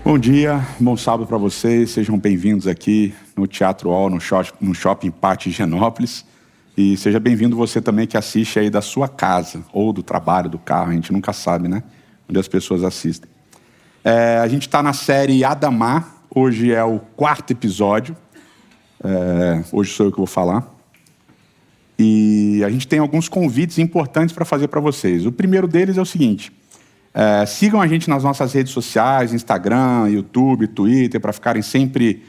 Bom dia, bom sábado para vocês, sejam bem-vindos aqui no Teatro All, no Shopping Pátio Higienópolis. E seja bem-vindo você também que assiste aí da sua casa, ou do trabalho, do carro, a gente nunca sabe, né? Onde as pessoas assistem. A gente está na série Adamá, hoje é o 4º episódio, hoje sou eu que vou falar. E a gente tem alguns convites importantes para fazer para vocês. O primeiro deles é o seguinte: sigam a gente nas nossas redes sociais, Instagram, YouTube, Twitter, para ficarem sempre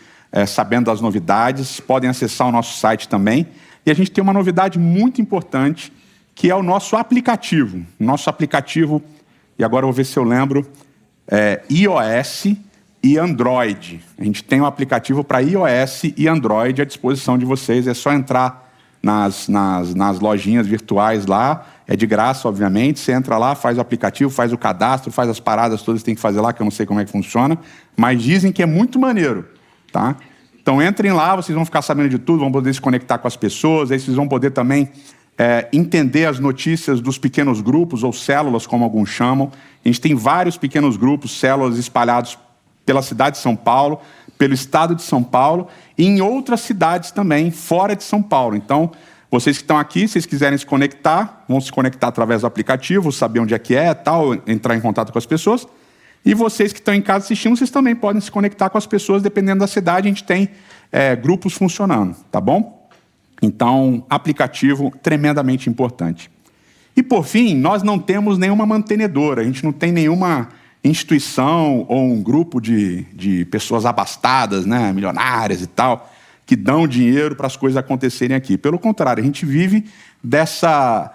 sabendo das novidades. Podem acessar o nosso site também. E a gente tem uma novidade muito importante, que é o nosso aplicativo. Nosso aplicativo, e agora eu vou ver se eu lembro, iOS e Android. A gente tem um aplicativo para iOS e Android à disposição de vocês. É só entrar nas lojinhas virtuais lá, é de graça, obviamente. Você entra lá, faz o aplicativo, faz o cadastro, faz as paradas todas que tem que fazer lá, que eu não sei como é que funciona, mas dizem que é muito maneiro, tá? Então entrem lá, vocês vão ficar sabendo de tudo, vão poder se conectar com as pessoas, aí vocês vão poder também entender as notícias dos pequenos grupos, ou células, como alguns chamam. A gente tem vários pequenos grupos, células espalhados pela cidade de São Paulo, pelo estado de São Paulo, e em outras cidades também, fora de São Paulo. Então, vocês que estão aqui, se vocês quiserem se conectar, vão se conectar através do aplicativo, saber onde é que é, tal, entrar em contato com as pessoas. E vocês que estão em casa assistindo, vocês também podem se conectar com as pessoas, dependendo da cidade, a gente tem grupos funcionando, tá bom? Então, aplicativo tremendamente importante. E, por fim, nós não temos nenhuma mantenedora, a gente não tem nenhuma instituição ou um grupo de pessoas abastadas, né, milionárias e tal, que dão dinheiro para as coisas acontecerem aqui. Pelo contrário, a gente vive dessa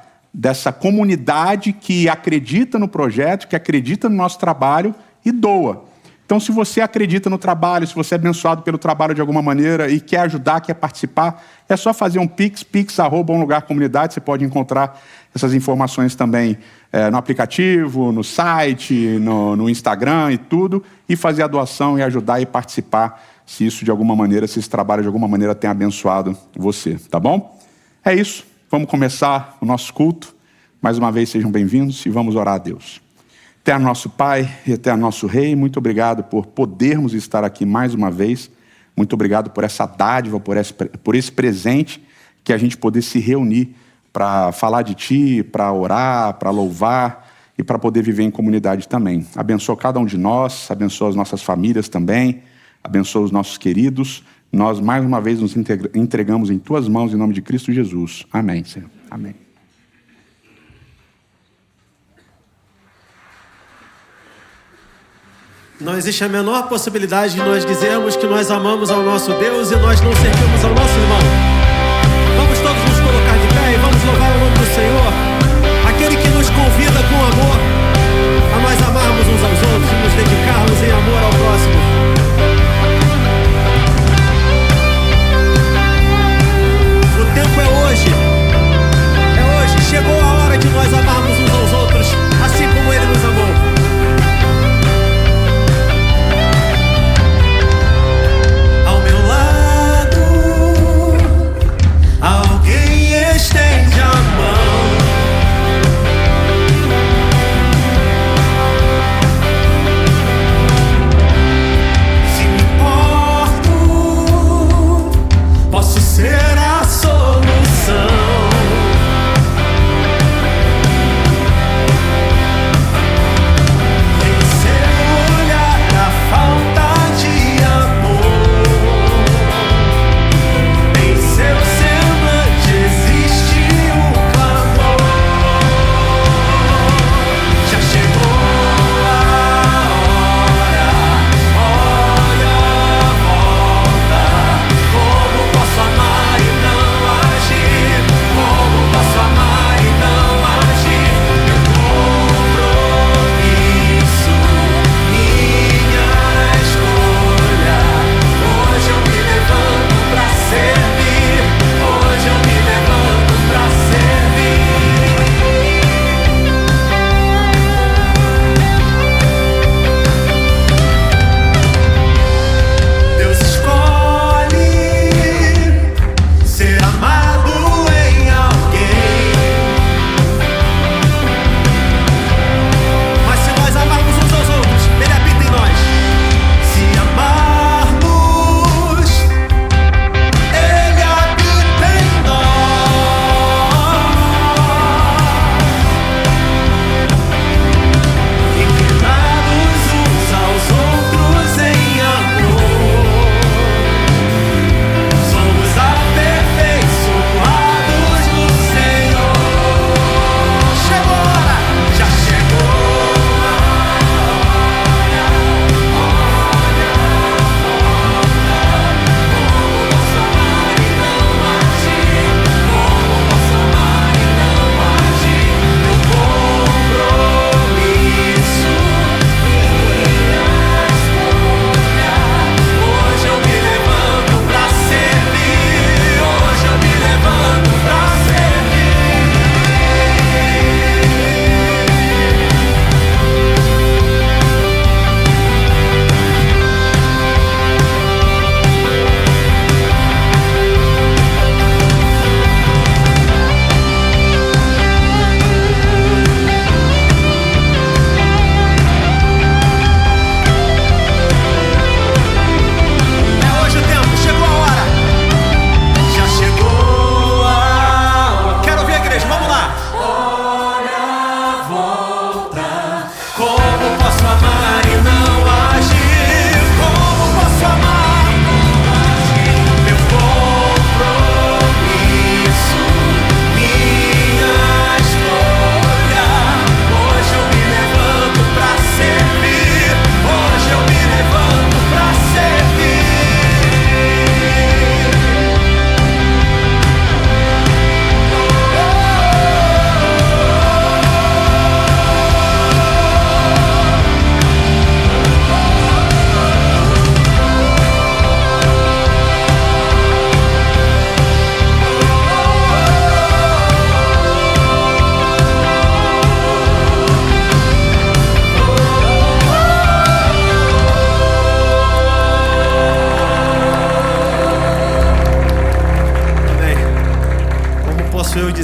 comunidade que acredita no projeto, que acredita no nosso trabalho e doa. Então, se você acredita no trabalho, se você é abençoado pelo trabalho de alguma maneira e quer ajudar, quer participar, é só fazer um pix@umlugarcomunidade. Você pode encontrar essas informações também no aplicativo, no site, no Instagram e tudo, e fazer a doação e ajudar e participar, se isso de alguma maneira, se esse trabalho de alguma maneira tem abençoado você, tá bom? É isso, vamos começar o nosso culto. Mais uma vez, sejam bem-vindos e vamos orar a Deus. Eterno nosso Pai e eterno nosso Rei, muito obrigado por podermos estar aqui mais uma vez. Muito obrigado por essa dádiva, por esse presente, que a gente poder se reunir para falar de Ti, para orar, para louvar e para poder viver em comunidade também. Abençoa cada um de nós, abençoa as nossas famílias também, abençoa os nossos queridos. Nós, mais uma vez, nos entregamos em Tuas mãos, em nome de Cristo Jesus. Amém, Senhor. Amém. Não existe a menor possibilidade de nós dizermos que nós amamos ao nosso Deus e nós não servimos ao nosso irmão. Vamos todos nos colocar de pé e vamos louvar o nome do Senhor, aquele que nos convida com amor a nós amarmos uns aos outros e nos dedicarmos em amor ao próximo. O tempo é hoje. Chegou a hora de nós amarmos uns aos outros, assim como Ele nos amou. Ao meu lado,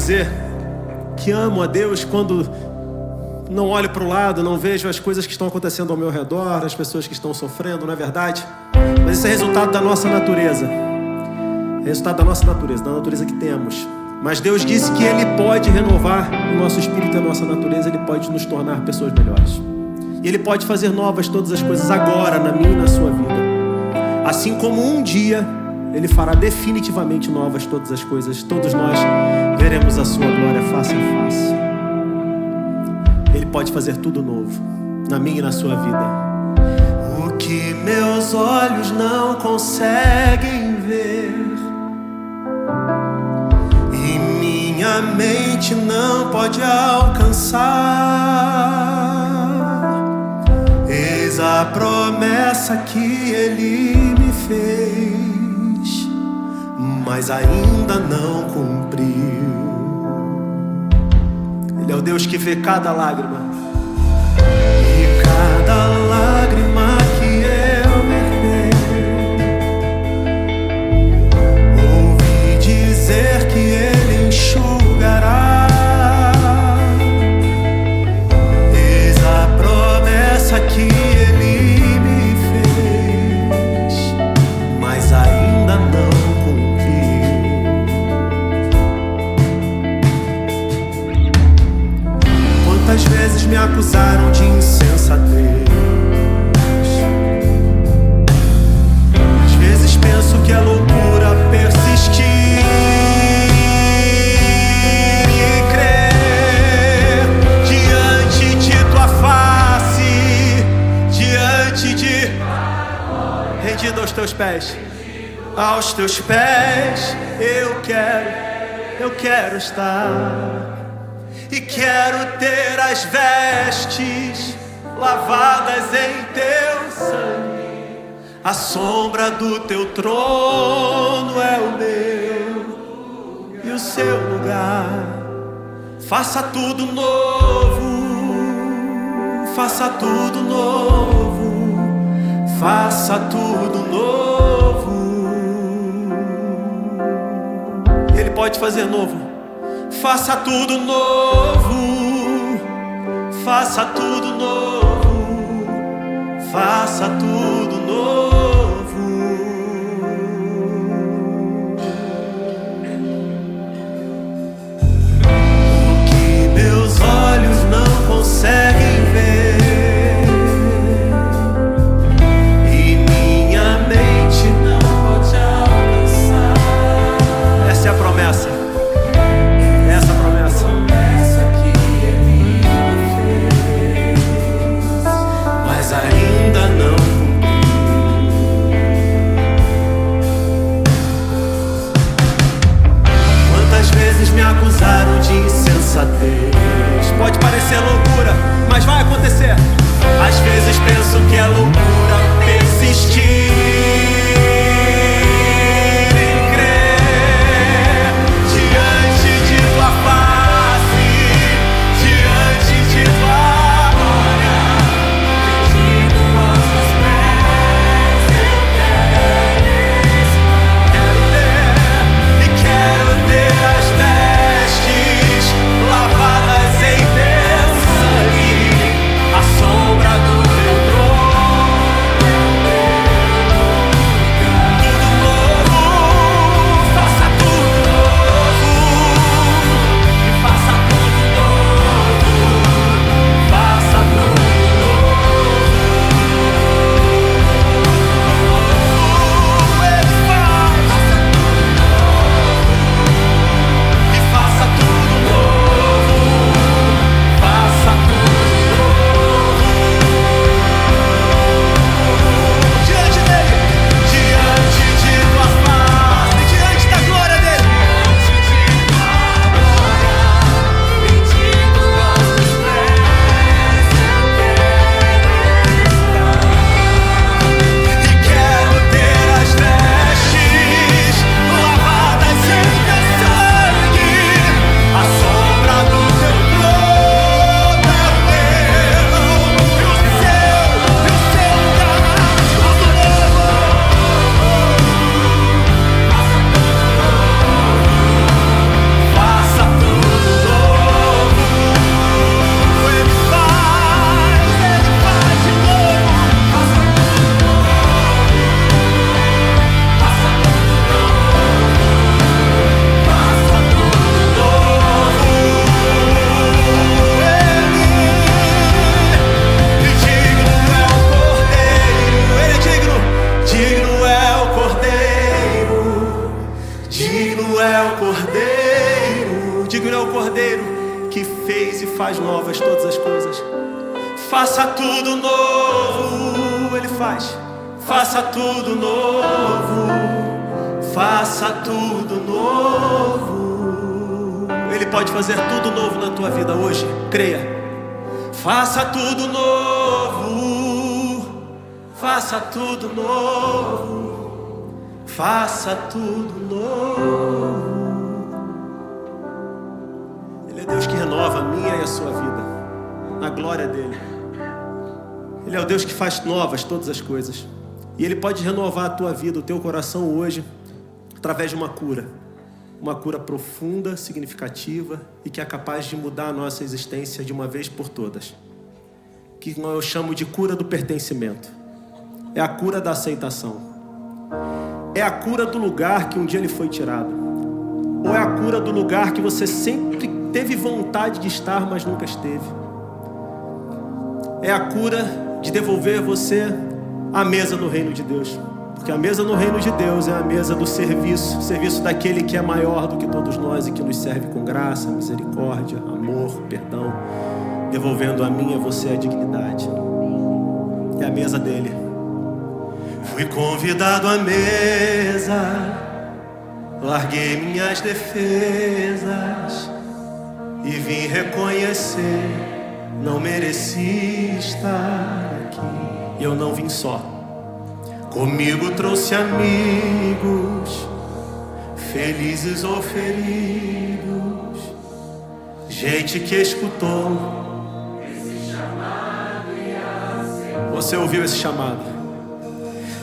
dizer que amo a Deus quando não olho para o lado, não vejo as coisas que estão acontecendo ao meu redor, as pessoas que estão sofrendo, não é verdade? Mas isso é resultado da nossa natureza. É resultado da nossa natureza, da natureza que temos. Mas Deus disse que Ele pode renovar o nosso espírito e a nossa natureza. Ele pode nos tornar pessoas melhores. E Ele pode fazer novas todas as coisas agora, na minha e na sua vida. Assim como um dia Ele fará definitivamente novas todas as coisas. Todos nós veremos a sua glória face a face. Ele pode fazer tudo novo, na minha e na sua vida. O que meus olhos não conseguem ver e minha mente não pode alcançar, eis a promessa que Ele me fez, mas ainda não cumpriu. Ele é o Deus que vê cada lágrima. E cada lágrima que eu verter, ouvi dizer que Ele enxugará. Eis a promessa que Ele me fez, mas ainda não cumpriu. Quantas vezes me acusaram de insensatez? Às vezes penso que é loucura persistir e crer diante de tua face, diante de... rendido aos teus pés. Aos teus pés eu quero estar. E quero ter as vestes lavadas em teu sangue. A sombra do teu trono é o meu e o seu lugar. Faça tudo novo, faça tudo novo, faça tudo novo. Ele pode fazer novo. Faça tudo novo, faça tudo novo, faça tudo novo. O que meus olhos não conseguem ver e minha mente não pode alcançar. Essa é a promessa. Ainda não cumpriu. que fez e faz novas todas as coisas. Faça tudo novo, Ele faz. Faça tudo novo, faça tudo novo. Ele pode fazer tudo novo na tua vida hoje, creia. Faça tudo novo, faça tudo novo, faça tudo novo. Ele é Deus que renova a minha e a sua vida, na glória dele. Ele é o Deus que faz novas todas as coisas. E Ele pode renovar a tua vida, o teu coração hoje, através de uma cura profunda, significativa e que é capaz de mudar a nossa existência de uma vez por todas. Que eu chamo de cura do pertencimento. É a cura da aceitação. É a cura do lugar que um dia ele foi tirado. Ou é a cura do lugar que você sempre teve vontade de estar, mas nunca esteve. É a cura de devolver você à mesa no reino de Deus. Porque a mesa no reino de Deus é a mesa do serviço. O serviço daquele que é maior do que todos nós e que nos serve com graça, misericórdia, amor, perdão, devolvendo a mim e a você a dignidade. É a mesa dele. Fui convidado à mesa, larguei minhas defesas e vim reconhecer, não mereci estar aqui. Eu não vim só. Comigo trouxe amigos, felizes ou feridos, gente que escutou esse chamado e aceitou. Você ouviu esse chamado?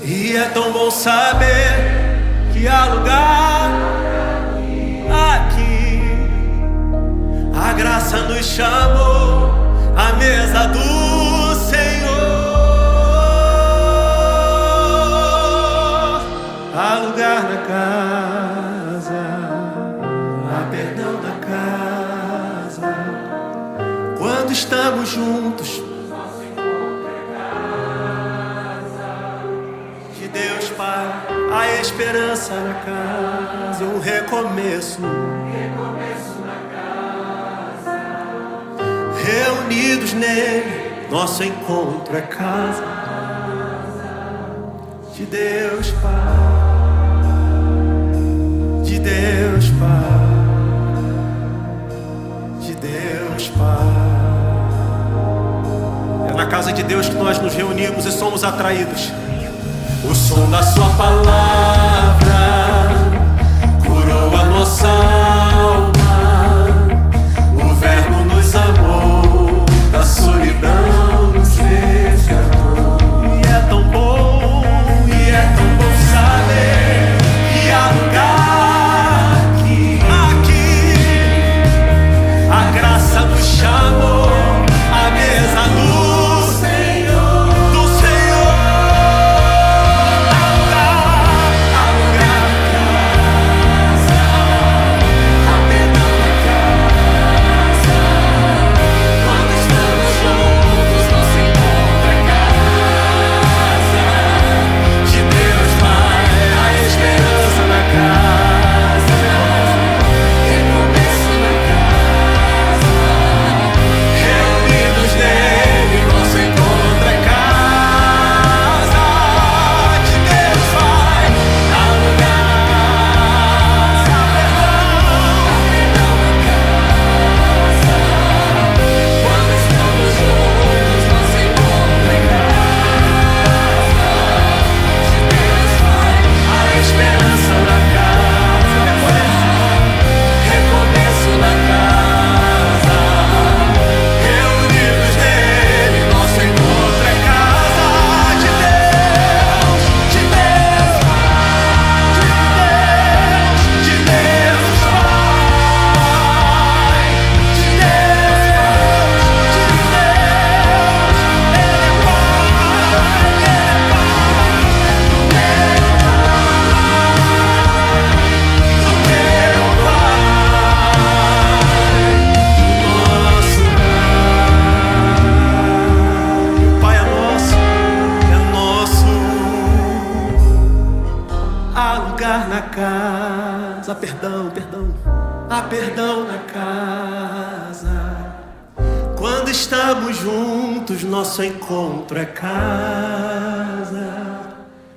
E é tão bom saber que há lugar aqui. A graça nos chamou à mesa do Senhor. Há lugar na casa, há perdão na casa. Quando estamos juntos, nosso encontro é casa. De Deus Pai, a esperança na casa, um recomeço na casa. Reunidos nele, nosso encontro é casa. De Deus Pai. De Deus Pai, de Deus Pai. É na casa de Deus que nós nos reunimos e somos atraídos. O som da sua palavra curou a nossa alma. O verbo nos amou, da solidão nos resgatou. E é tão bom saber que há lugar. Chamou a mesa do Senhor, há lugar na casa, há perdão na casa. Quando estamos juntos, nosso encontro é casa. De Deus Pai, a esperança na casa, recomeço na casa. Nele, nosso encontro é casa. De Deus Pai, há lugar, há perdão na casa. Quando estamos juntos, nosso encontro é casa. De Deus Pai, há esperança na casa. Recomeço na casa. Na casa, perdão, há perdão na casa. estamos juntos, nosso encontro é casa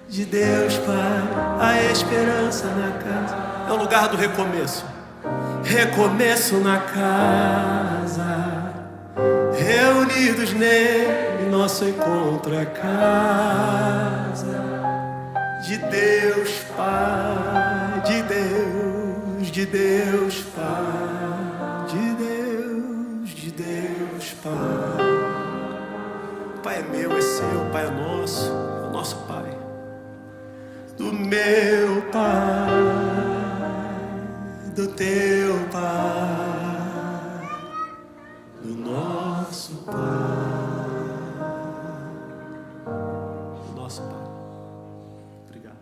de Deus, Pai, a esperança na casa. É o lugar do recomeço. Recomeço na casa, reunidos nele, nosso encontro é casa de Deus, Pai, de Deus, Pai, de Deus, Pai. O Pai é meu, é seu, o Pai é nosso, é o nosso Pai. Do meu Pai, do teu Pai, do nosso Pai, do nosso Pai. Obrigado.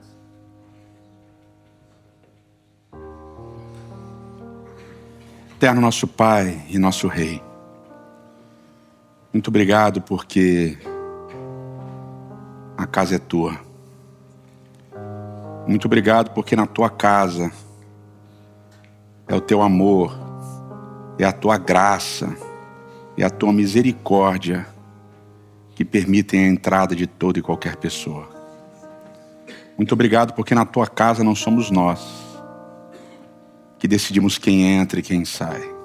Eterno nosso Pai e nosso Rei, muito obrigado porque a casa é tua. Muito obrigado porque na tua casa é o teu amor, é a tua graça, é a tua misericórdia que permitem a entrada de toda e qualquer pessoa. Muito obrigado porque na tua casa não somos nós que decidimos quem entra e quem sai.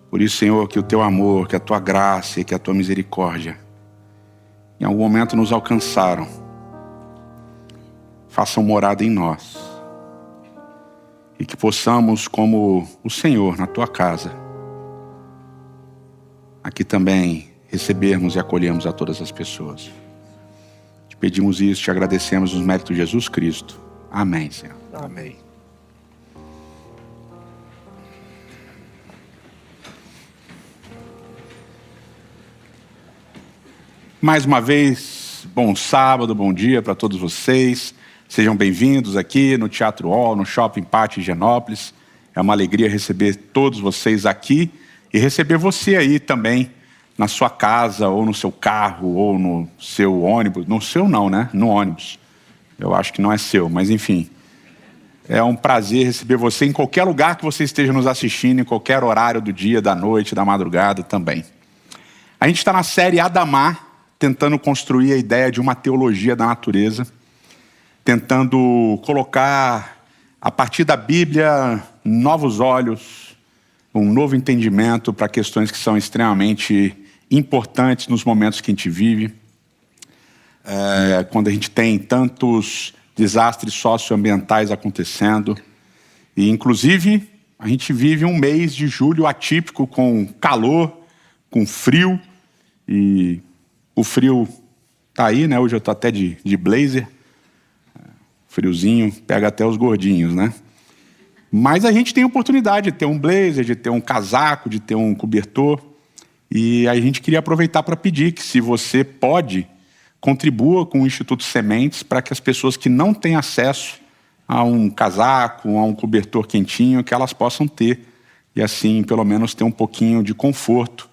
Por isso, Senhor, que o teu amor, que a tua graça e que a tua misericórdia em algum momento nos alcançaram, façam morada em nós. E que possamos, como o Senhor na tua casa, aqui também recebermos e acolhermos a todas as pessoas. Te pedimos isso, te agradecemos nos méritos de Jesus Cristo. Amém, Senhor. Amém. Mais uma vez, bom sábado, bom dia para todos vocês. Sejam bem-vindos aqui no Teatro All, no Shopping Pátio Higienópolis. É uma alegria receber todos vocês aqui e receber você aí também na sua casa, ou no seu carro, ou no seu ônibus. No seu não, né? No ônibus. Eu acho que não é seu, mas enfim. É um prazer receber você em qualquer lugar que você esteja nos assistindo, em qualquer horário do dia, da noite, da madrugada também. A gente está na série Adamar, tentando construir a ideia de uma teologia da natureza, tentando colocar, a partir da Bíblia, novos olhos, um novo entendimento para questões que são extremamente importantes nos momentos que a gente vive. Quando a gente tem tantos desastres socioambientais acontecendo. E, inclusive, a gente vive um mês de julho atípico, com calor, com frio. E o frio tá aí, né? Hoje eu tô até de blazer. Friozinho, pega até os gordinhos, né? Mas a gente tem a oportunidade de ter um blazer, de ter um casaco, de ter um cobertor. E a gente queria aproveitar para pedir que, se você pode, contribua com o Instituto Sementes para que as pessoas que não têm acesso a um casaco, a um cobertor quentinho, que elas possam ter. E assim, pelo menos, ter um pouquinho de conforto.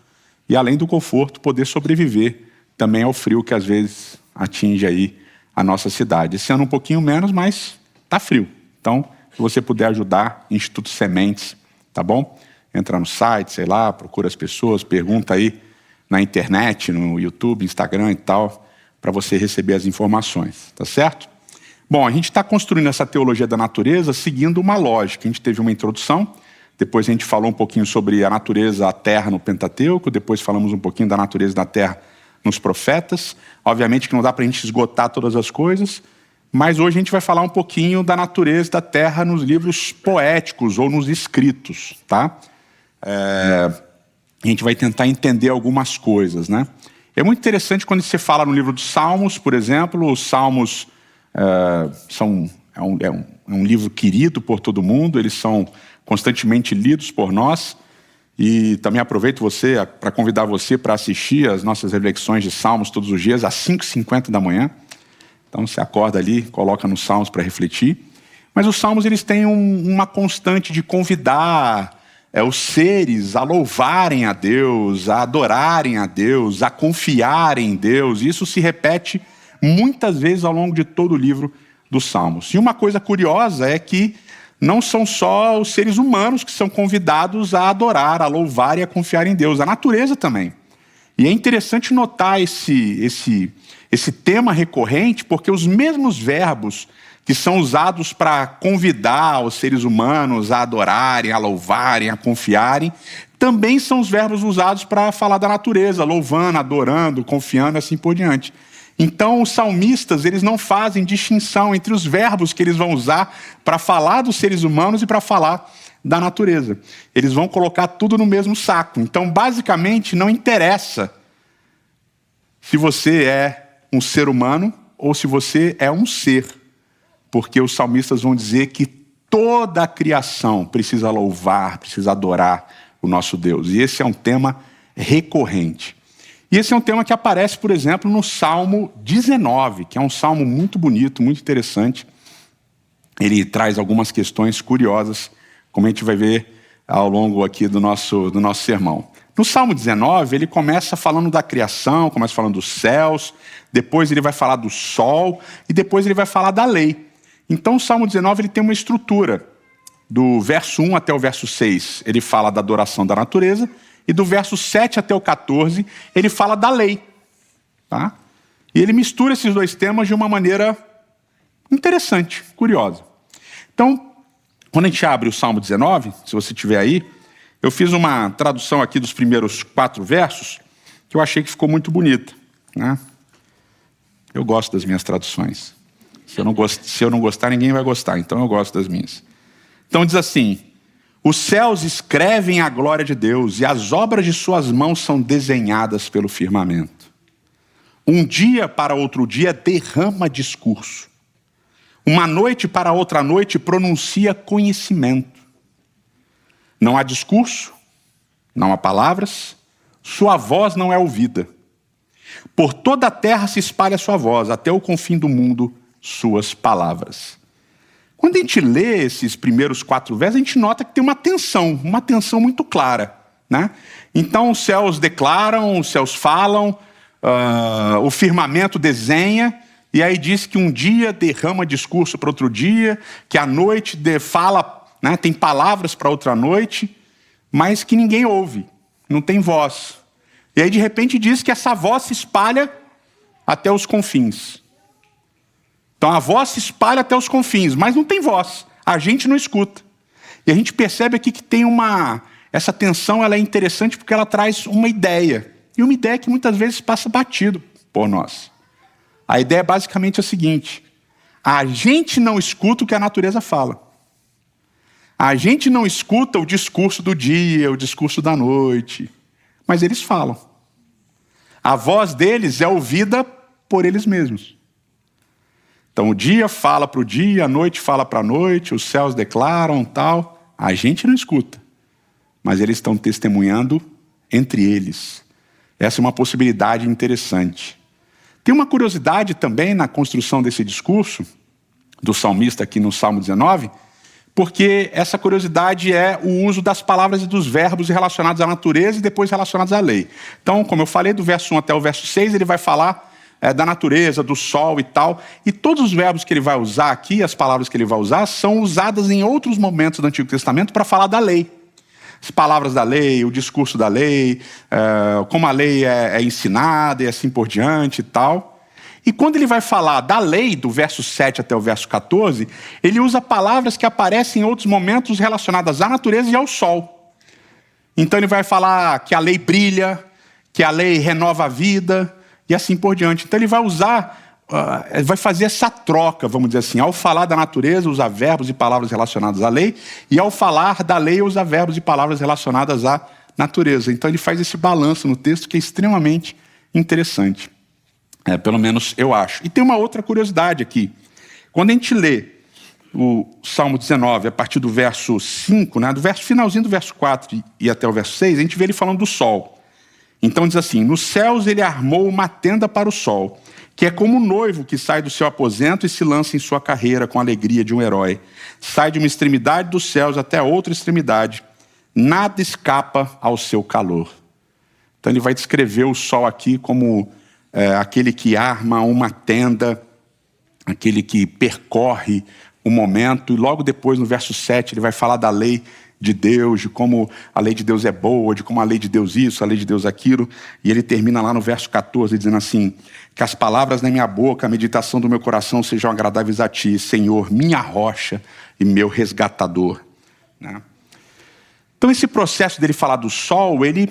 E, além do conforto, poder sobreviver também ao frio que, às vezes, atinge aí a nossa cidade. Esse ano um pouquinho menos, mas tá frio. Então, se você puder ajudar, Instituto Sementes, tá bom? Entra no site, sei lá, procura as pessoas, pergunta aí na internet, no YouTube, Instagram e tal, para você receber as informações, tá certo? Bom, a gente está construindo essa teologia da natureza seguindo uma lógica. A gente teve uma introdução, depois a gente falou um pouquinho sobre a natureza, a terra no Pentateuco, depois falamos um pouquinho da natureza da terra nos profetas. Obviamente que não dá para a gente esgotar todas as coisas, mas hoje a gente vai falar um pouquinho da natureza da terra nos livros poéticos ou nos escritos, tá? A gente vai tentar entender algumas coisas, né? É muito interessante quando você fala no livro dos Salmos, por exemplo. Os Salmos é um livro querido por todo mundo, eles são constantemente lidos por nós. E também aproveito para convidar você para assistir as nossas reflexões de Salmos todos os dias, às 5h50 da manhã. Então você acorda ali, coloca nos Salmos para refletir. Mas os Salmos, eles têm uma constante de convidar os seres a louvarem a Deus, a adorarem a Deus, a confiarem em Deus. Isso se repete muitas vezes ao longo de todo o livro dos Salmos. E uma coisa curiosa é que não são só os seres humanos que são convidados a adorar, a louvar e a confiar em Deus, a natureza também. E é interessante notar esse tema recorrente, porque os mesmos verbos que são usados para convidar os seres humanos a adorarem, a louvarem, a confiarem, também são os verbos usados para falar da natureza, louvando, adorando, confiando, assim por diante. Então, os salmistas, eles não fazem distinção entre os verbos que eles vão usar para falar dos seres humanos e para falar da natureza. Eles vão colocar tudo no mesmo saco. Então, basicamente, não interessa se você é um ser humano ou se você é um ser, porque os salmistas vão dizer que toda a criação precisa louvar, precisa adorar o nosso Deus. E esse é um tema recorrente. E esse é um tema que aparece, por exemplo, no Salmo 19, que é um salmo muito bonito, muito interessante. Ele traz algumas questões curiosas, como a gente vai ver ao longo aqui do nosso sermão. No Salmo 19, ele começa falando da criação, começa falando dos céus, depois ele vai falar do sol e depois ele vai falar da lei. Então o Salmo 19 ele tem uma estrutura. Do verso 1 até o verso 6, ele fala da adoração da natureza, e do verso 7 até o 14, ele fala da lei. Tá? E ele mistura esses dois temas de uma maneira interessante, curiosa. Então, quando a gente abre o Salmo 19, se você estiver aí, eu fiz uma tradução aqui dos primeiros 4 versos, que eu achei que ficou muito bonita. Né? Eu gosto das minhas traduções. Se eu não gostar, ninguém vai gostar, então eu gosto das minhas. Então diz assim: os céus escrevem a glória de Deus e as obras de suas mãos são desenhadas pelo firmamento. Um dia para outro dia derrama discurso. Uma noite para outra noite pronuncia conhecimento. Não há discurso, não há palavras, sua voz não é ouvida. Por toda a terra se espalha sua voz, até o confim do mundo suas palavras. Quando a gente lê esses primeiros 4 versos, a gente nota que tem uma tensão muito clara. Né? Então os céus declaram, os céus falam, o firmamento desenha, e aí diz que um dia derrama discurso para outro dia, que a noite fala, né, tem palavras para outra noite, mas que ninguém ouve, não tem voz. E aí de repente diz que essa voz se espalha até os confins. Então a voz se espalha até os confins, mas não tem voz, a gente não escuta. E a gente percebe aqui que tem essa tensão, ela é interessante porque ela traz uma ideia. E uma ideia que muitas vezes passa batido por nós. A ideia é basicamente a seguinte: a gente não escuta o que a natureza fala. A gente não escuta o discurso do dia, o discurso da noite, mas eles falam. A voz deles é ouvida por eles mesmos. Então o dia fala para o dia, a noite fala para a noite, os céus declaram tal. A gente não escuta, mas eles estão testemunhando entre eles. Essa é uma possibilidade interessante. Tem uma curiosidade também na construção desse discurso, do salmista aqui no Salmo 19, porque essa curiosidade é o uso das palavras e dos verbos relacionados à natureza e depois relacionados à lei. Então, como eu falei, do verso 1 até o verso 6, ele vai falar da natureza, do sol e tal. E todos os verbos que ele vai usar aqui, as palavras que ele vai usar, são usadas em outros momentos do Antigo Testamento para falar da lei. As palavras da lei, o discurso da lei, como a lei é ensinada e assim por diante e tal. E quando ele vai falar da lei, do verso 7 até o verso 14, ele usa palavras que aparecem em outros momentos relacionadas à natureza e ao sol. Então ele vai falar que a lei brilha, que a lei renova a vida e assim por diante. Então ele vai usar, vai fazer essa troca, vamos dizer assim. Ao falar da natureza, usa verbos e palavras relacionadas à lei, e ao falar da lei, usa verbos e palavras relacionadas à natureza. Então ele faz esse balanço no texto que é extremamente interessante. Pelo menos eu acho. E tem uma outra curiosidade aqui. Quando a gente lê o Salmo 19, a partir do verso 5, né, do verso finalzinho do verso 4 e até o verso 6, a gente vê ele falando do sol. Então diz assim: nos céus ele armou uma tenda para o sol, que é como um noivo que sai do seu aposento e se lança em sua carreira com a alegria de um herói. Sai de uma extremidade dos céus até a outra extremidade. Nada escapa ao seu calor. Então ele vai descrever o sol aqui como aquele que arma uma tenda, aquele que percorre o momento, e logo depois, no verso 7, ele vai falar da lei de Deus, de como a lei de Deus é boa, de como a lei de Deus isso, a lei de Deus aquilo, e ele termina lá no verso 14, dizendo assim: que as palavras da minha boca, a meditação do meu coração sejam agradáveis a ti, Senhor, minha rocha e meu resgatador. Né? Então esse processo dele falar do sol, ele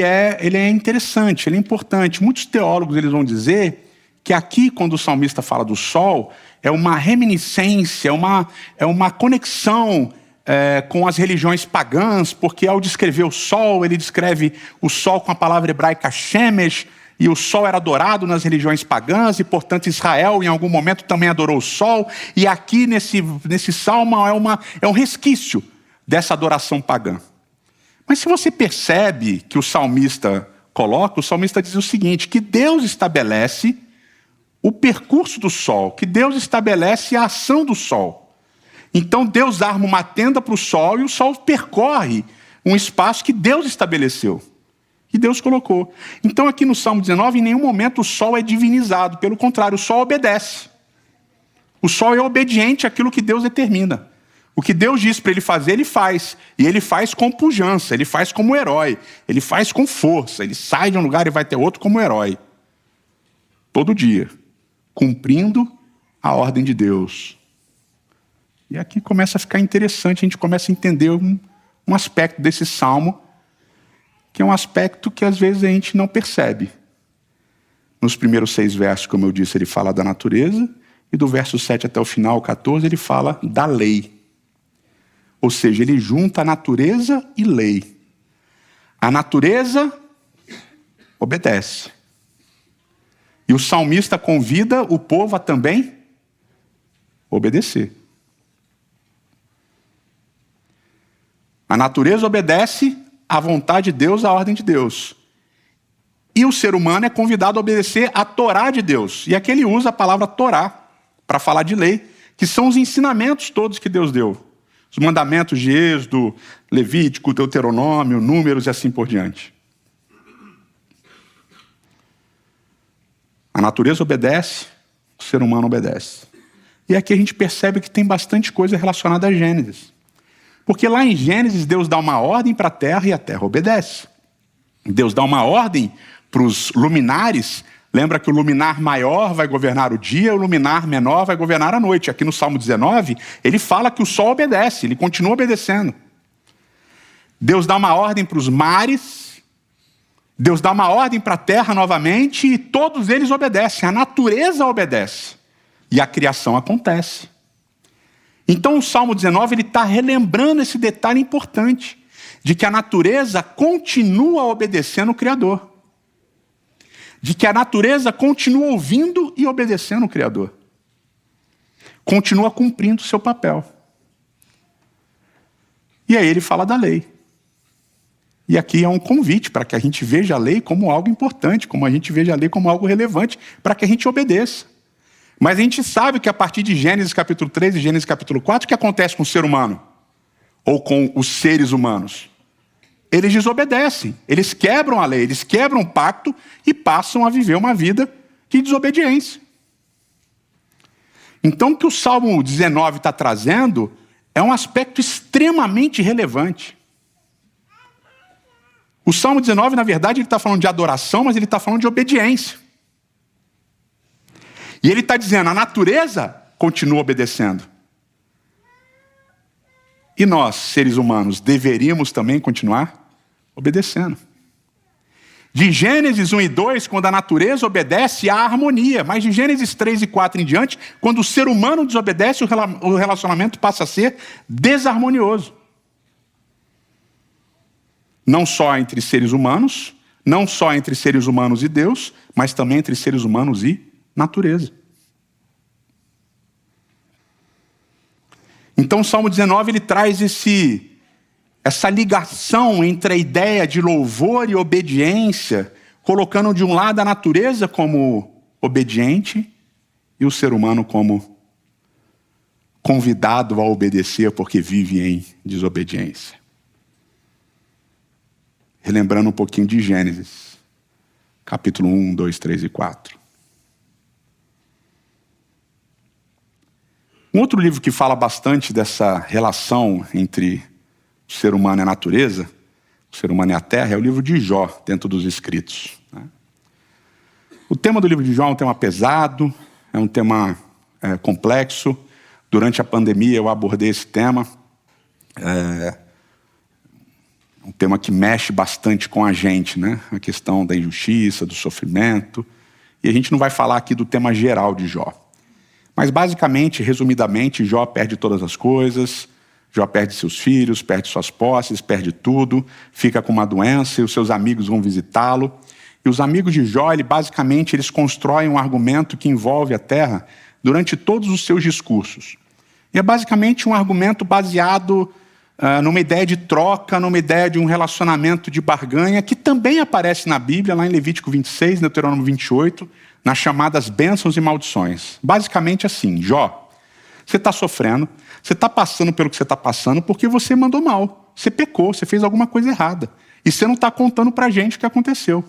é interessante, ele é importante. Muitos teólogos eles vão dizer que aqui, quando o salmista fala do sol, é uma reminiscência, é uma conexão com as religiões pagãs, porque ao descrever o sol, ele descreve o sol com a palavra hebraica shemesh, e o sol era adorado nas religiões pagãs, e portanto Israel em algum momento também adorou o sol, e aqui nesse salmo é um resquício dessa adoração pagã. Mas se você percebe que o salmista diz o seguinte, que Deus estabelece o percurso do sol, que Deus estabelece a ação do sol. Então Deus arma uma tenda para o sol e o sol percorre um espaço que Deus estabeleceu, que Deus colocou. Então aqui no Salmo 19, em nenhum momento o sol é divinizado, pelo contrário, o sol obedece. O sol é obediente àquilo que Deus determina. O que Deus diz para ele fazer, ele faz. E ele faz com pujança, ele faz como herói, ele faz com força, ele sai de um lugar e vai ter outro como herói. Todo dia, cumprindo a ordem de Deus. E aqui começa a ficar interessante, a gente começa a entender um aspecto desse salmo, que é um aspecto que às vezes a gente não percebe. Nos primeiros 6 versos, como eu disse, ele fala da natureza, e do verso 7 até o final, 14, ele fala da lei. Ou seja, ele junta a natureza e lei. A natureza obedece. E o salmista convida o povo a também obedecer. A natureza obedece à vontade de Deus, à ordem de Deus. E o ser humano é convidado a obedecer à Torá de Deus. E aqui ele usa a palavra Torá para falar de lei, que são os ensinamentos todos que Deus deu. Os mandamentos de Êxodo, Levítico, Deuteronômio, Números e assim por diante. A natureza obedece, o ser humano obedece. E aqui a gente percebe que tem bastante coisa relacionada a Gênesis. Porque lá em Gênesis, Deus dá uma ordem para a terra e a terra obedece. Deus dá uma ordem para os luminares. Lembra que o luminar maior vai governar o dia, o luminar menor vai governar a noite. Aqui no Salmo 19, ele fala que o sol obedece, ele continua obedecendo. Deus dá uma ordem para os mares, Deus dá uma ordem para a terra novamente, e todos eles obedecem. A natureza obedece. E a criação acontece. Então o Salmo 19 ele está relembrando esse detalhe importante, de que a natureza continua obedecendo o Criador. De que a natureza continua ouvindo e obedecendo o Criador. Continua cumprindo o seu papel. E aí ele fala da lei. E aqui é um convite para que a gente veja a lei como algo importante, como a gente veja a lei como algo relevante, para que a gente obedeça. Mas a gente sabe que a partir de Gênesis capítulo 3 e Gênesis capítulo 4, o que acontece com o ser humano? Ou com os seres humanos? Eles desobedecem, eles quebram a lei, eles quebram o pacto e passam a viver uma vida de desobediência. Então o que o Salmo 19 está trazendo é um aspecto extremamente relevante. O Salmo 19, na verdade, ele está falando de adoração, mas ele está falando de obediência. E ele está dizendo, a natureza continua obedecendo. E nós, seres humanos, deveríamos também continuar obedecendo. De Gênesis 1 e 2, quando a natureza obedece, há harmonia. Mas de Gênesis 3 e 4 em diante, quando o ser humano desobedece, o relacionamento passa a ser desarmonioso. Não só entre seres humanos, não só entre seres humanos e Deus, mas também entre seres humanos e natureza. Então o Salmo 19 ele traz essa ligação entre a ideia de louvor e obediência, colocando de um lado a natureza como obediente e o ser humano como convidado a obedecer porque vive em desobediência. Relembrando um pouquinho de Gênesis, capítulo 1, 2, 3 e 4. Um outro livro que fala bastante dessa relação entre o ser humano e a natureza, o ser humano e a terra, é o livro de Jó, dentro dos escritos. O tema do livro de Jó é um tema pesado, é um tema complexo. Durante a pandemia eu abordei esse tema. É um tema que mexe bastante com a gente, né? A questão da injustiça, do sofrimento. E a gente não vai falar aqui do tema geral de Jó. Mas basicamente, resumidamente, Jó perde todas as coisas, Jó perde seus filhos, perde suas posses, perde tudo, fica com uma doença e os seus amigos vão visitá-lo. E os amigos de Jó, basicamente, eles constroem um argumento que envolve a terra durante todos os seus discursos. E é basicamente um argumento baseado numa ideia de troca, numa ideia de um relacionamento de barganha, que também aparece na Bíblia, lá em Levítico 26, Deuteronômio 28, nas chamadas bênçãos e maldições. Basicamente assim: Jó, você está sofrendo, você está passando pelo que você está passando porque você mandou mal, você pecou, você fez alguma coisa errada. E você não está contando para a gente o que aconteceu.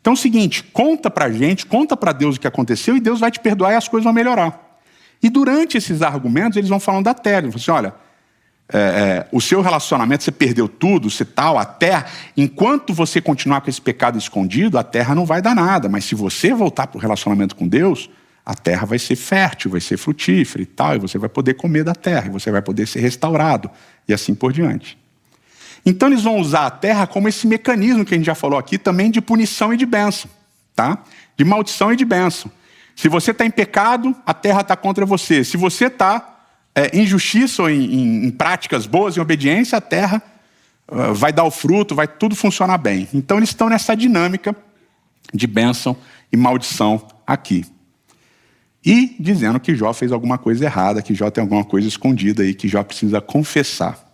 Então é o seguinte, conta para a gente, conta para Deus o que aconteceu e Deus vai te perdoar e as coisas vão melhorar. E durante esses argumentos, eles vão falando da terra. Eles falam assim, olha, o seu relacionamento, você perdeu tudo, você tal, a terra, enquanto você continuar com esse pecado escondido, a terra não vai dar nada. Mas se você voltar para o relacionamento com Deus, a terra vai ser fértil, vai ser frutífera e tal, e você vai poder comer da terra, e você vai poder ser restaurado, e assim por diante. Então eles vão usar a terra como esse mecanismo que a gente já falou aqui, também de punição e de bênção, tá? De maldição e de bênção. Se você está em pecado, a terra está contra você. Se você está em justiça ou em práticas boas, em obediência, a terra vai dar o fruto, vai tudo funcionar bem. Então eles estão nessa dinâmica de bênção e maldição aqui. E dizendo que Jó fez alguma coisa errada, que Jó tem alguma coisa escondida aí, que Jó precisa confessar.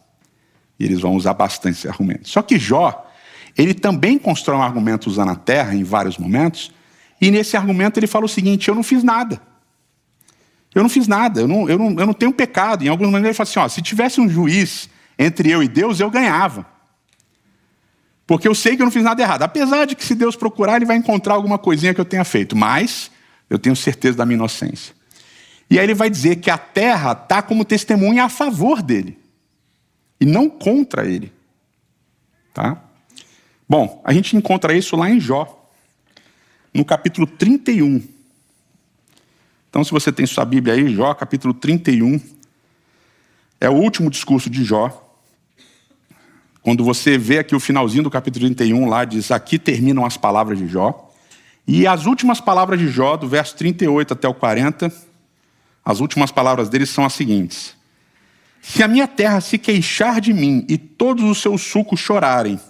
E eles vão usar bastante esse argumento. Só que Jó, ele também constrói um argumento usando a terra em vários momentos, e nesse argumento ele fala o seguinte: eu não fiz nada. Eu não fiz nada, eu não tenho pecado. Em alguns momentos ele fala assim, ó, se tivesse um juiz entre eu e Deus, eu ganhava. Porque eu sei que eu não fiz nada errado. Apesar de que se Deus procurar, ele vai encontrar alguma coisinha que eu tenha feito. Mas eu tenho certeza da minha inocência. E aí ele vai dizer que a terra está como testemunha a favor dele. E não contra ele. Tá? Bom, a gente encontra isso lá em Jó, no capítulo 31. Então, se você tem sua Bíblia aí, Jó, capítulo 31, é o último discurso de Jó. Quando você vê aqui o finalzinho do capítulo 31, lá diz, aqui terminam as palavras de Jó. E as últimas palavras de Jó, do verso 38 até o 40, as últimas palavras dele são as seguintes: se a minha terra se queixar de mim e todos os seus sucos chorarem,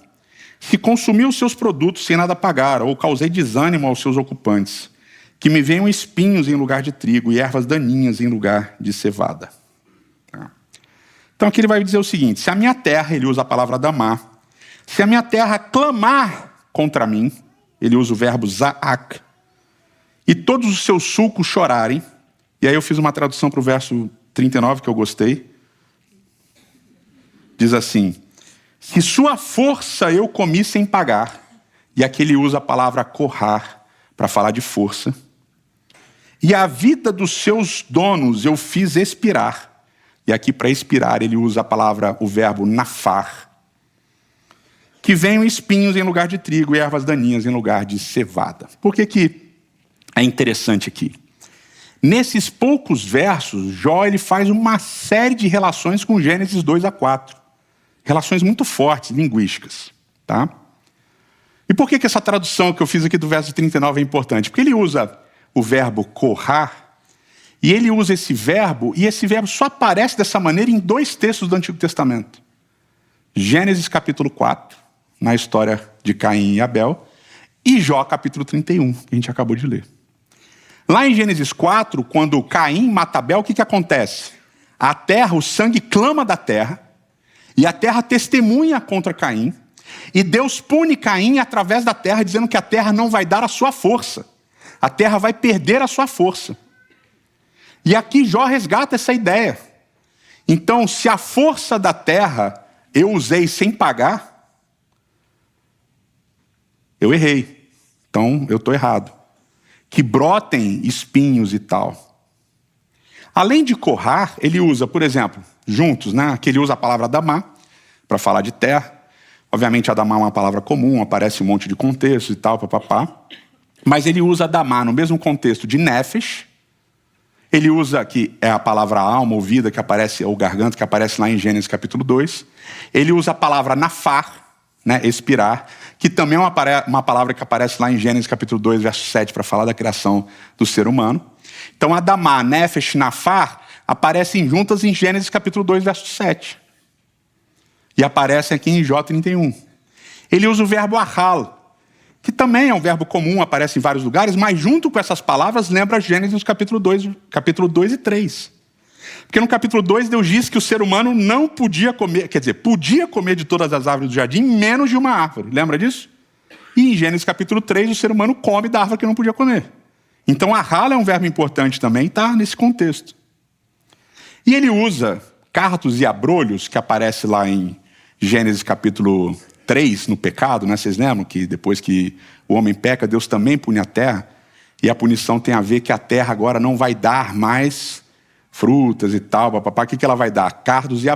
se consumir os seus produtos sem nada pagar, ou causei desânimo aos seus ocupantes, que me venham espinhos em lugar de trigo e ervas daninhas em lugar de cevada. Então aqui ele vai dizer o seguinte: se a minha terra, ele usa a palavra damar, se a minha terra clamar contra mim, ele usa o verbo zaak, e todos os seus sulcos chorarem, e aí eu fiz uma tradução para o verso 39 que eu gostei, diz assim: se sua força eu comi sem pagar, e aqui ele usa a palavra corrar para falar de força, e a vida dos seus donos eu fiz expirar, e aqui para expirar ele usa a palavra, o verbo nafar, que venham espinhos em lugar de trigo e ervas daninhas em lugar de cevada. Por que é interessante aqui? Nesses poucos versos, Jó ele faz uma série de relações com Gênesis 2 a 4. Relações muito fortes, linguísticas. Tá? E por que essa tradução que eu fiz aqui do verso 39 é importante? Porque ele usa o verbo corrar, e ele usa esse verbo, e esse verbo só aparece dessa maneira em 2 textos do Antigo Testamento. Gênesis capítulo 4, na história de Caim e Abel, e Jó capítulo 31, que a gente acabou de ler. Lá em Gênesis 4, quando Caim mata Abel, o que acontece? A terra, o sangue clama da terra, e a terra testemunha contra Caim, e Deus pune Caim através da terra, dizendo que a terra não vai dar a sua força. A terra vai perder a sua força. E aqui Jó resgata essa ideia. Então, se a força da terra eu usei sem pagar, eu errei. Então, eu estou errado. Que brotem espinhos e tal. Além de Korah, ele usa, por exemplo, juntos, né? Que ele usa a palavra Adamá para falar de terra. Obviamente, Adamá é uma palavra comum, aparece um monte de contextos e tal, papapá. Mas ele usa Adamá no mesmo contexto de Nefesh. Ele usa, que é a palavra alma ou vida, que aparece, ou garganta, que aparece lá em Gênesis capítulo 2. Ele usa a palavra nafar, né, expirar, que também é uma palavra que aparece lá em Gênesis capítulo 2, verso 7, para falar da criação do ser humano. Então, Adamá, Nefesh, Nafar aparecem juntas em Gênesis capítulo 2, verso 7. E aparecem aqui em Jó 31. Ele usa o verbo ahal, que também é um verbo comum, aparece em vários lugares, mas junto com essas palavras lembra Gênesis capítulo 2 e 3. Porque no capítulo 2 Deus diz que o ser humano não podia comer, quer dizer, podia comer de todas as árvores do jardim, menos de uma árvore. Lembra disso? E em Gênesis capítulo 3 o ser humano come da árvore que não podia comer. Então ahal é um verbo importante também, está nesse contexto. E ele usa cartos e abrolhos, que aparece lá em Gênesis capítulo 3, no pecado, né? Vocês lembram que depois que o homem peca, Deus também pune a terra, e a punição tem a ver que a terra agora não vai dar mais frutas e tal, papapá. O que ela vai dar? Cardos e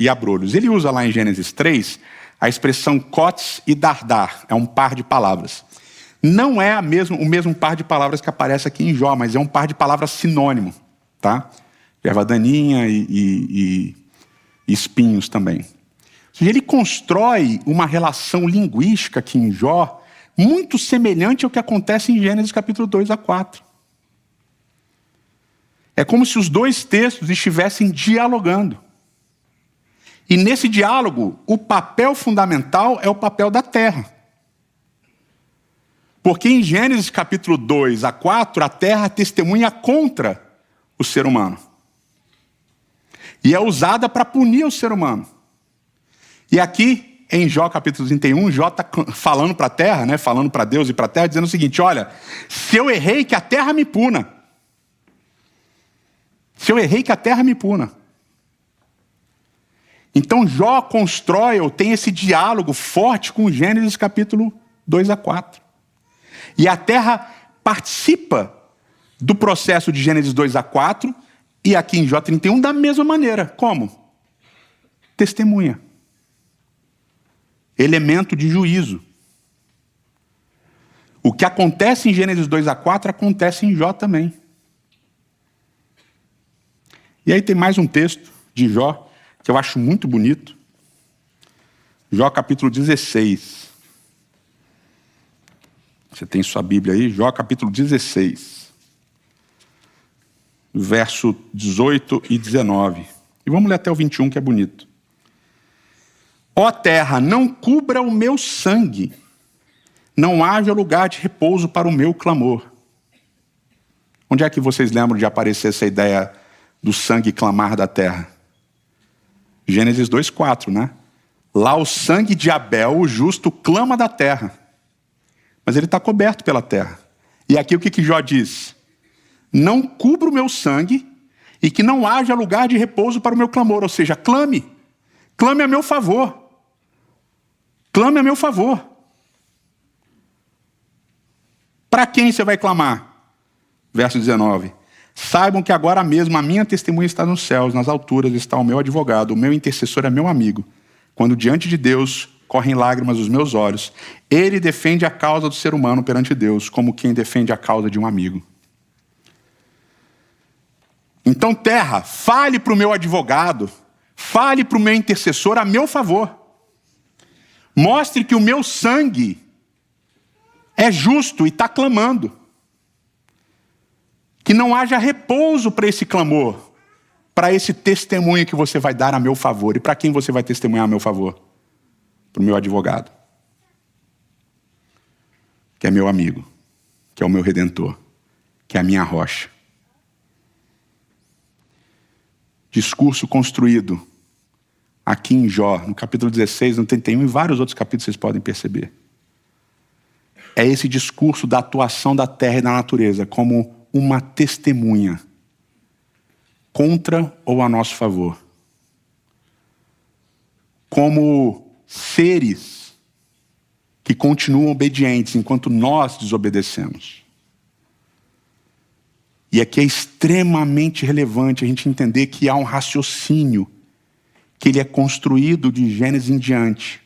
abrolhos. Ele usa lá em Gênesis 3 a expressão cotes e dardar, é um par de palavras. Não é o mesmo par de palavras que aparece aqui em Jó, mas é um par de palavras sinônimo, tá? Erva daninha e espinhos também. Ele constrói uma relação linguística aqui em Jó muito semelhante ao que acontece em Gênesis capítulo 2 a 4. É como se os dois textos estivessem dialogando. E nesse diálogo, o papel fundamental é o papel da terra. Porque em Gênesis capítulo 2 a 4, a terra testemunha contra o ser humano. E é usada para punir o ser humano. E aqui, em Jó capítulo 31, Jó está falando para a terra, né, falando para Deus e para a terra, dizendo o seguinte: olha, se eu errei, que a terra me puna. Se eu errei, que a terra me puna. Então Jó constrói, ou tem esse diálogo forte com Gênesis capítulo 2 a 4. E a terra participa do processo de Gênesis 2 a 4, e aqui em Jó 31 da mesma maneira. Como? Testemunha. Elemento de juízo. O que acontece em Gênesis 2 a 4 acontece em Jó também. E aí tem mais um texto de Jó que eu acho muito bonito. Jó capítulo 16. Você tem sua Bíblia aí? Jó capítulo 16. Verso 18 e 19. E vamos ler até o 21, que é bonito. Ó terra, não cubra o meu sangue, não haja lugar de repouso para o meu clamor. Onde é que vocês lembram de aparecer essa ideia do sangue clamar da terra? Gênesis 2:4, né? Lá o sangue de Abel, o justo, clama da terra. Mas ele está coberto pela terra. E aqui o que Jó diz? Não cubra o meu sangue e que não haja lugar de repouso para o meu clamor. Ou seja, clame. Clame a meu favor. Clame a meu favor. Para quem você vai clamar? Verso 19. Saibam que agora mesmo a minha testemunha está nos céus, nas alturas está o meu advogado, o meu intercessor é meu amigo. Quando diante de Deus correm lágrimas dos meus olhos, ele defende a causa do ser humano perante Deus, como quem defende a causa de um amigo. Então, terra, fale para o meu advogado, fale para o meu intercessor a meu favor. Mostre que o meu sangue é justo e está clamando. Que não haja repouso para esse clamor, para esse testemunho que você vai dar a meu favor. E para quem você vai testemunhar a meu favor? Para o meu advogado, que é meu amigo, que é o meu redentor, que é a minha rocha. Discurso construído aqui em Jó, no capítulo 16, no 31 e vários outros capítulos vocês podem perceber. É esse discurso da atuação da terra e da natureza como uma testemunha contra ou a nosso favor. Como seres que continuam obedientes enquanto nós desobedecemos. E aqui é extremamente relevante a gente entender que há um raciocínio que ele é construído de Gênesis em diante.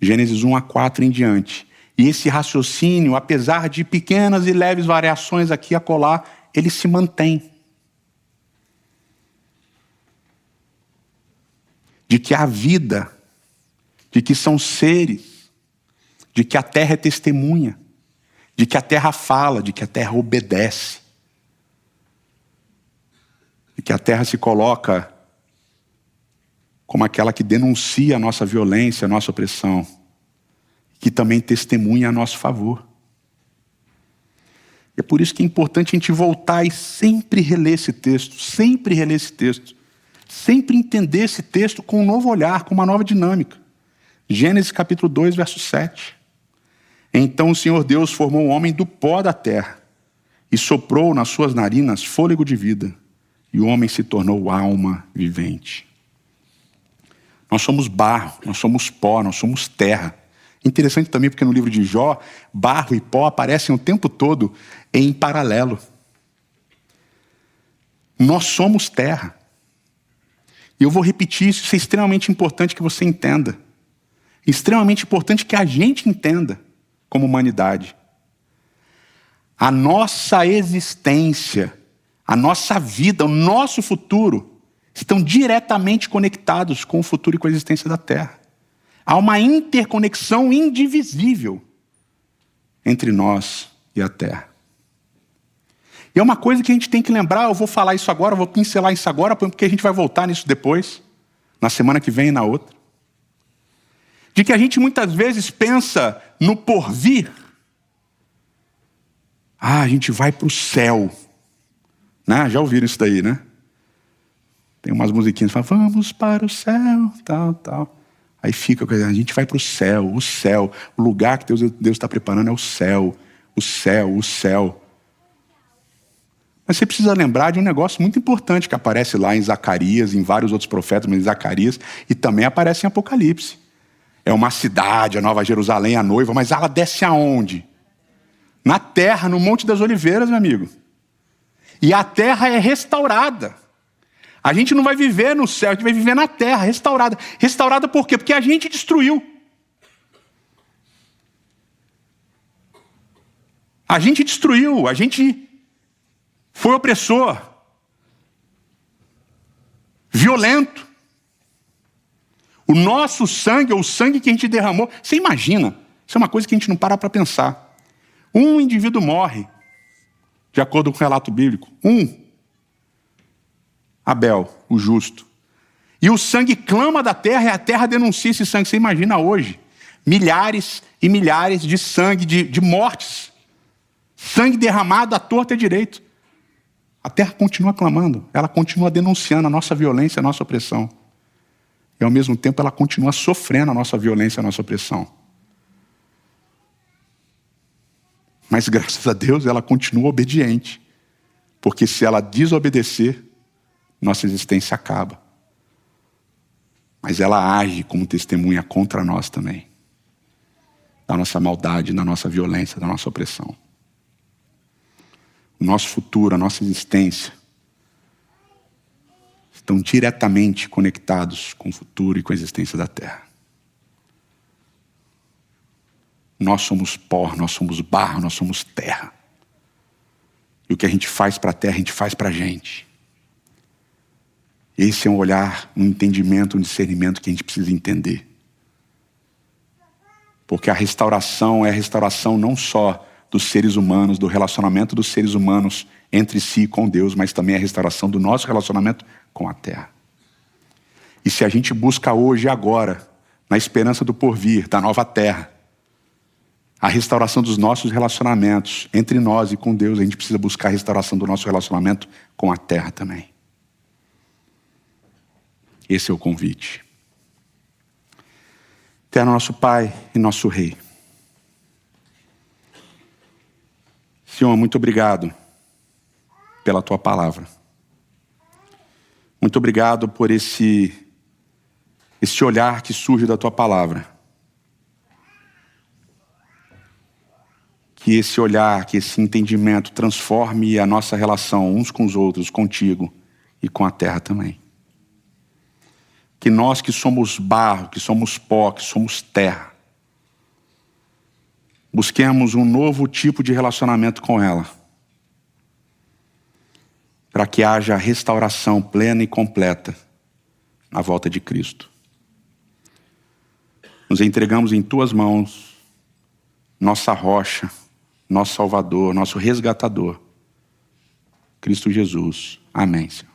Gênesis 1 a 4 em diante. E esse raciocínio, apesar de pequenas e leves variações aqui e acolá, ele se mantém. De que há vida, de que são seres, de que a terra é testemunha, de que a terra fala, de que a terra obedece, de que a terra se coloca como aquela que denuncia a nossa violência, a nossa opressão, que também testemunha a nosso favor. É por isso que é importante a gente voltar e sempre reler esse texto, sempre reler esse texto, sempre entender esse texto com um novo olhar, com uma nova dinâmica. Gênesis capítulo 2, verso 7. Então o Senhor Deus formou o homem do pó da terra e soprou nas suas narinas fôlego de vida, e o homem se tornou alma vivente. Nós somos barro, nós somos pó, nós somos terra. Interessante também porque no livro de Jó, barro e pó aparecem o tempo todo em paralelo. Nós somos terra. E eu vou repetir isso, isso é extremamente importante que você entenda. Extremamente importante que a gente entenda como humanidade. A nossa existência, a nossa vida, o nosso futuro estão diretamente conectados com o futuro e com a existência da Terra. Há uma interconexão indivisível entre nós e a Terra. E é uma coisa que a gente tem que lembrar, eu vou falar isso agora, eu vou pincelar isso agora, porque a gente vai voltar nisso depois, na semana que vem e na outra. De que a gente muitas vezes pensa no porvir. A gente vai para o céu. Né? Já ouviram isso daí, né? Tem umas musiquinhas que falam, vamos para o céu, tal, tal. Aí fica, a gente vai para o céu, o lugar que Deus está preparando é o céu, o céu, o céu. Mas você precisa lembrar de um negócio muito importante que aparece lá em Zacarias, em vários outros profetas, mas em Zacarias, e também aparece em Apocalipse. É uma cidade, a Nova Jerusalém, a noiva, mas ela desce aonde? Na terra, no Monte das Oliveiras, meu amigo. E a terra é restaurada. A gente não vai viver no céu, a gente vai viver na terra, restaurada. Restaurada por quê? Porque a gente destruiu. A gente destruiu, a gente foi opressor, violento. O nosso sangue, ou o sangue que a gente derramou, você imagina, isso é uma coisa que a gente não para pensar. Um indivíduo morre, de acordo com o relato bíblico. Abel, o justo. E o sangue clama da terra e a terra denuncia esse sangue. Você imagina hoje, milhares e milhares de sangue, de mortes. Sangue derramado à torta e à direito. A terra continua clamando, ela continua denunciando a nossa violência, a nossa opressão. E ao mesmo tempo ela continua sofrendo a nossa violência, a nossa opressão. Mas graças a Deus ela continua obediente. Porque se ela desobedecer, nossa existência acaba. Mas ela age como testemunha contra nós também. Da nossa maldade, da nossa violência, da nossa opressão. O nosso futuro, a nossa existência estão diretamente conectados com o futuro e com a existência da terra. Nós somos pó, nós somos barro, nós somos terra. E o que a gente faz para a terra, a gente faz para a gente. Esse é um olhar, um entendimento, um discernimento que a gente precisa entender. Porque a restauração é a restauração não só dos seres humanos, do relacionamento dos seres humanos entre si e com Deus, mas também a restauração do nosso relacionamento com a terra. E se a gente busca hoje e agora, na esperança do porvir, da nova terra, a restauração dos nossos relacionamentos entre nós e com Deus, a gente precisa buscar a restauração do nosso relacionamento com a terra também. Esse é o convite. Eterno nosso Pai e nosso Rei. Senhor, muito obrigado pela Tua palavra. Muito obrigado por esse olhar que surge da Tua palavra. que esse olhar, que esse entendimento transforme a nossa relação uns com os outros, contigo e com a terra também. Que nós que somos barro, que somos pó, que somos terra, busquemos um novo tipo de relacionamento com ela, para que haja restauração plena e completa na volta de Cristo. Nos entregamos em tuas mãos, nossa rocha, nosso Salvador, nosso resgatador, Cristo Jesus. Amém, Senhor.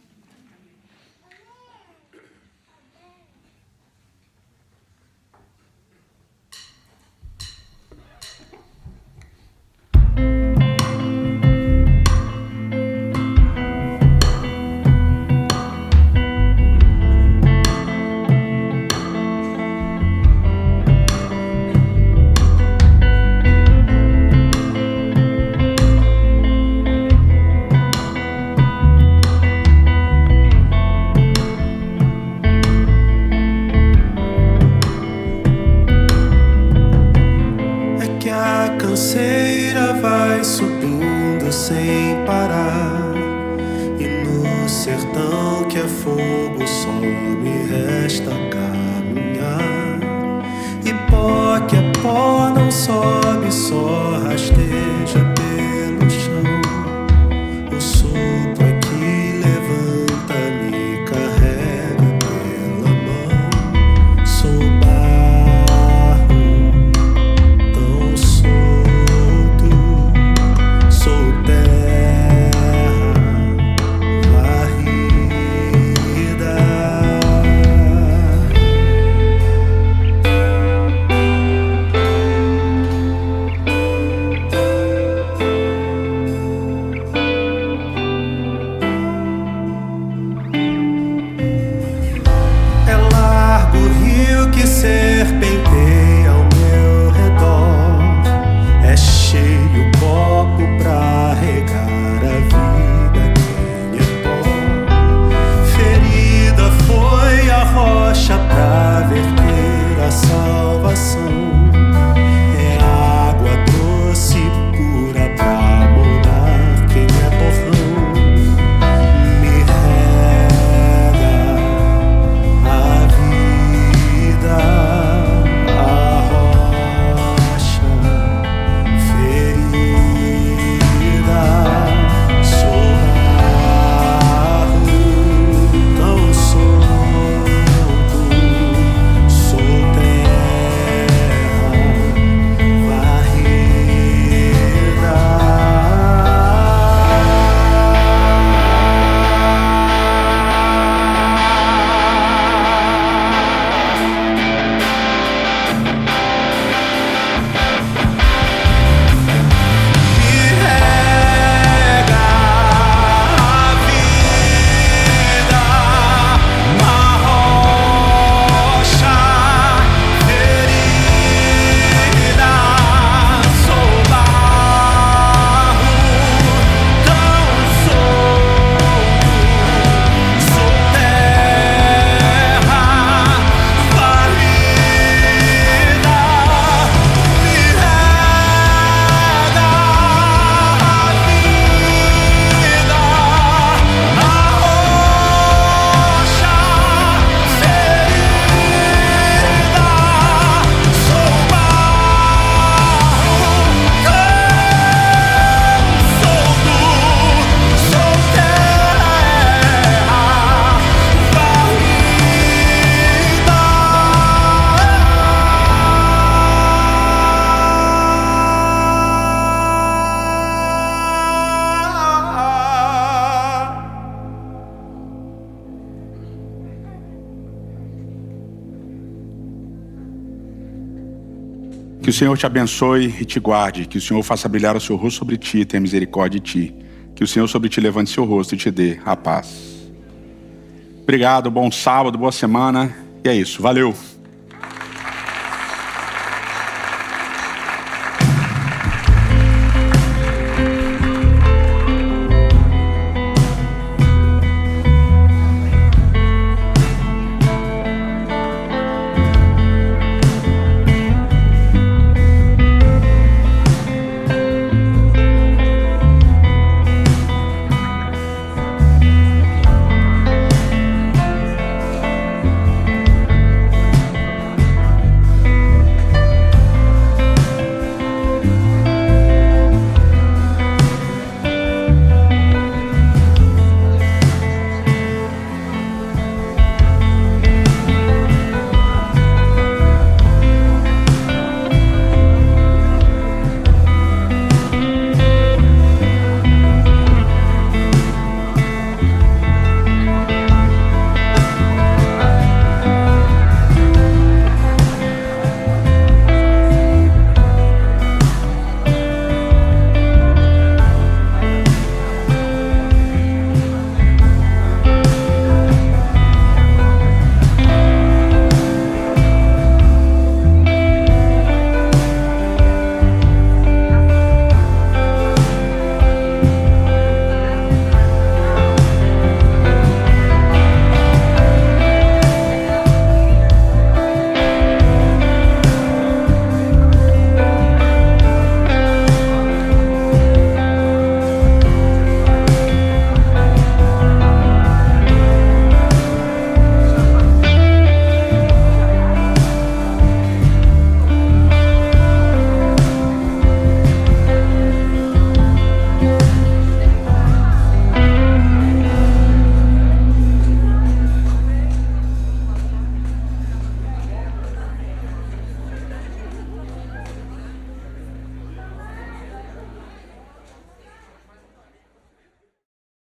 Que o Senhor te abençoe e te guarde. Que o Senhor faça brilhar o seu rosto sobre ti e tenha misericórdia de ti. Que o Senhor sobre ti levante seu rosto e te dê a paz. Obrigado, bom sábado, boa semana. E é isso, valeu.